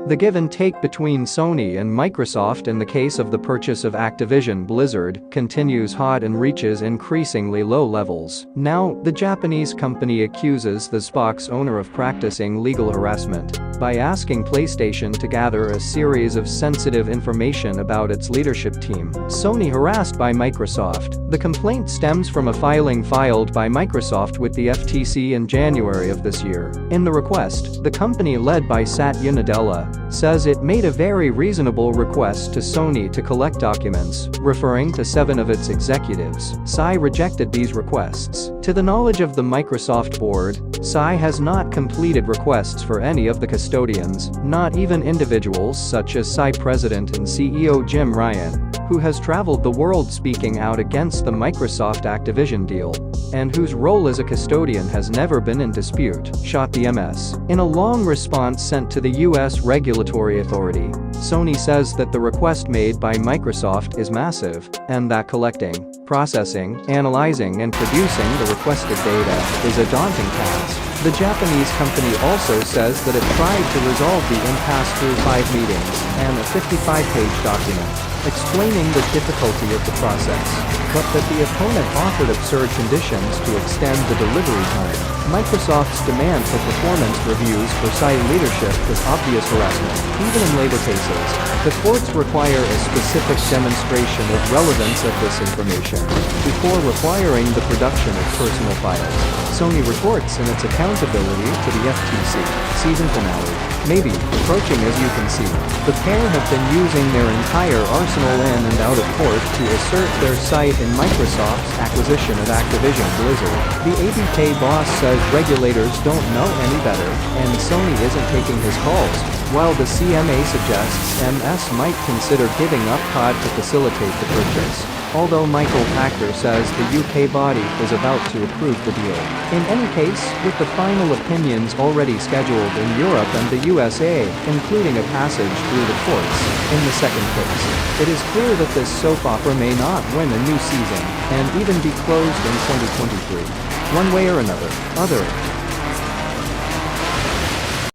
The give and take between Sony and Microsoft in the case of the purchase of Activision Blizzard continues hot and reaches increasingly low levels. Now, the Japanese company accuses the Xbox owner of practicing legal harassment by asking PlayStation to gather a series of sensitive information about its leadership team. Sony harassed by Microsoft. The complaint stems from a filing filed by Microsoft with the FTC in January of this year. In the request, the company led by Satya Nadella says it made a very reasonable request to Sony to collect documents, referring to 7 of its executives. Sony rejected these requests. To the knowledge of the Microsoft board, Sony has not completed requests for any of the custodians, not even individuals such as Sony president and CEO Jim Ryan, who has traveled the world speaking out against the Microsoft Activision deal, and whose role as a custodian has never been in dispute, shot the MS. In a long response sent to the US regulatory authority, Sony says that the request made by Microsoft is massive, and that collecting, processing, analyzing and producing the requested data is a daunting task. The Japanese company also says that it tried to resolve the impasse through 5 meetings and a 55-page document explaining the difficulty of the process, but that the opponent offered absurd conditions to extend the delivery time. Microsoft's demand for performance reviews for site leadership is obvious harassment, even in labor cases. The courts require a specific demonstration of relevance of this information before requiring the production of personal files. Sony reports in its accountability to the FTC. Season finale. Maybe, approaching as you can see. The pair have been using their entire arsenal in and out of court to assert their site in Microsoft's acquisition of Activision Blizzard. The ABK boss says regulators don't know any better, and Sony isn't taking his calls, while the CMA suggests MS might consider giving up COD to facilitate the purchase. Although Michael Pachter says the UK body is about to approve the deal. In any case, with the final opinions already scheduled in Europe and the USA, including a passage through the courts in the second case, it is clear that this soap opera may not win a new season and even be closed in 2023. One way or another.